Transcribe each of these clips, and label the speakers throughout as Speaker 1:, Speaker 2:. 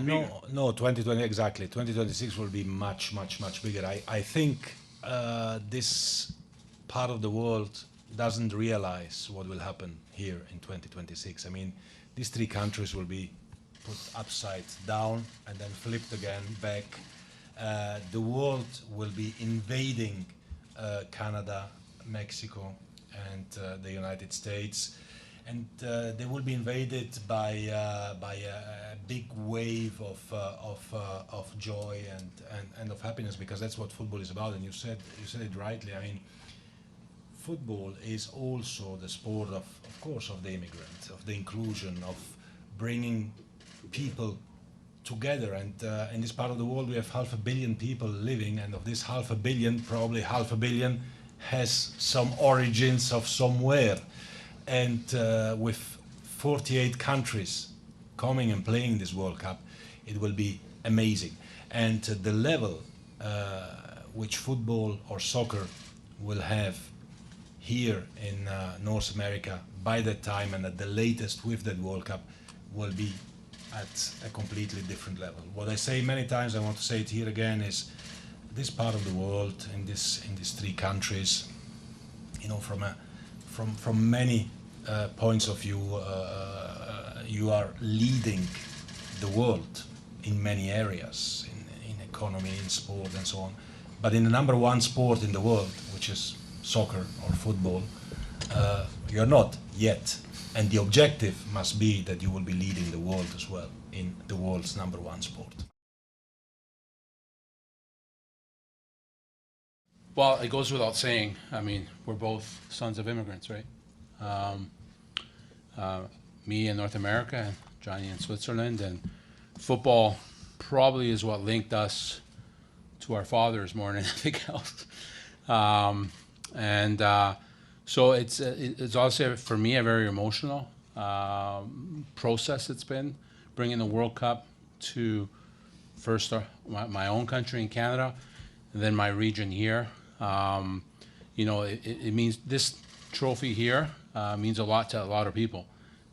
Speaker 1: bigger?
Speaker 2: No, 2020 exactly. 2026 will be much, much, much bigger. I think this part of the world doesn't realize what will happen here in 2026. I mean, these three countries will be put upside down and then flipped again back. The world will be invading Canada, Mexico, and the United States, and they will be invaded by a big wave of joy and of happiness, because that's what football is about. And you said it rightly. I mean, football is also the sport of course, of the immigrant, of the inclusion, of bringing people together. And in this part of the world, we have 500 million people living, and of this 500 million, probably 500 million has some origins of somewhere. And with 48 countries coming and playing this World Cup, it will be amazing. And the level which football or soccer will have here in North America by that time, and at the latest with that World Cup, will be at a completely different level. What I say many times, I want to say it here again, is this part of the world, in these three countries, you know, from many points of view, you are leading the world in many areas, in economy, in sport, and so on. But in the number one sport in the world, which is soccer or football, you're not yet. And the objective must be that you will be leading the world as well in the world's number one sport.
Speaker 3: Well, it goes without saying, I mean, we're both sons of immigrants, right? Me in North America and Gianni in Switzerland, and football probably is what linked us to our fathers more than anything else. So it's also for me a very emotional process. It's been bringing the World Cup to first my own country in Canada, and then my region here. You know, it means this trophy here means a lot to a lot of people.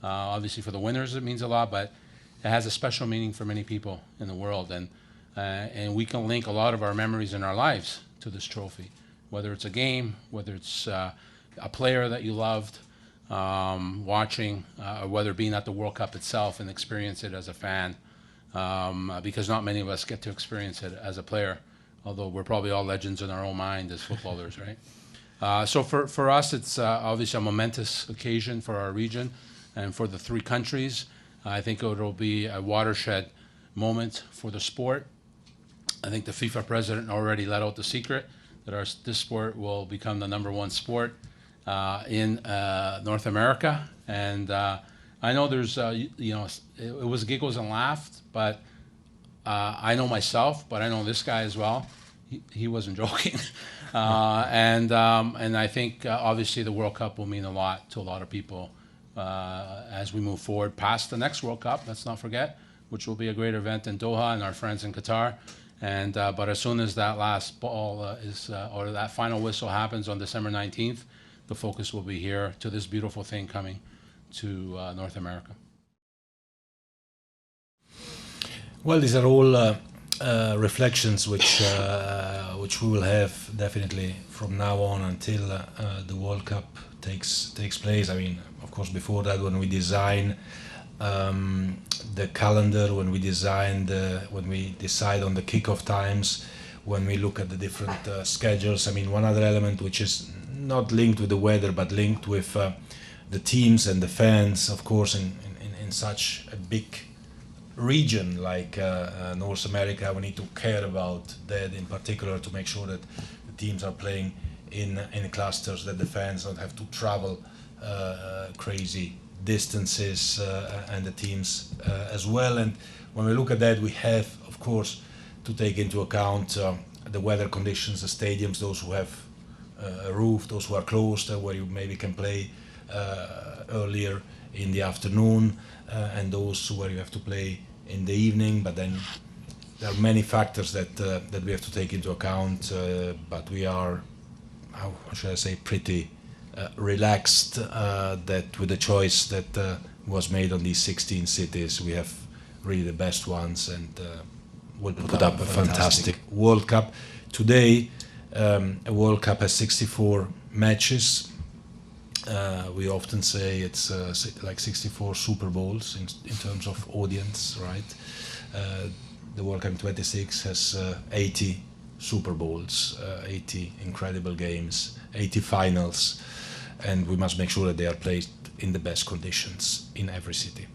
Speaker 3: Obviously, for the winners, it means a lot, but it has a special meaning for many people in the world, and we can link a lot of our memories in our lives to this trophy, whether it's a game, whether it's a player that you loved watching, or whether being at the World Cup itself and experience it as a fan, because not many of us get to experience it as a player, although we're probably all legends in our own mind as footballers, right? So for us, it's obviously a momentous occasion for our region and for the three countries. I think it'll be a watershed moment for the sport. I think the FIFA president already let out the secret that this sport will become the number one sport in North America. And I know there's, you know, it was giggles and laughs, but I know myself, but I know this guy as well. He wasn't joking. And I think obviously the World Cup will mean a lot to a lot of people as we move forward past the next World Cup, let's not forget, which will be a great event in Doha and our friends in Qatar. And but as soon as that last ball or that final whistle happens on December 19th, the focus will be here to this beautiful thing coming to North America.
Speaker 2: Well, these are all reflections which we will have definitely from now on until the World Cup takes place. I mean, of course, before that, when we design the calendar, when we decide on the kickoff times, when we look at the different schedules. I mean, one other element which is not linked with the weather, but linked with the teams and the fans, of course, in such a big region like North America, we need to care about that in particular, to make sure that the teams are playing in clusters, that the fans don't have to travel crazy distances, and the teams as well. And when we look at that, we have, of course, to take into account the weather conditions, the stadiums, those who have a roof, those who are closed, where you maybe can play earlier in the afternoon, and those where you have to play in the evening. But then there are many factors that we have to take into account, but we are, how should I say, pretty relaxed that with the choice that was made on these 16 cities, we have really the best ones, and will put up a fantastic World Cup. Today, a World Cup has 64 matches. We often say it's like 64 Super Bowls in terms of audience, right? The World Cup 26 has 80 Super Bowls, 80 incredible games, 80 finals, and we must make sure that they are played in the best conditions in every city.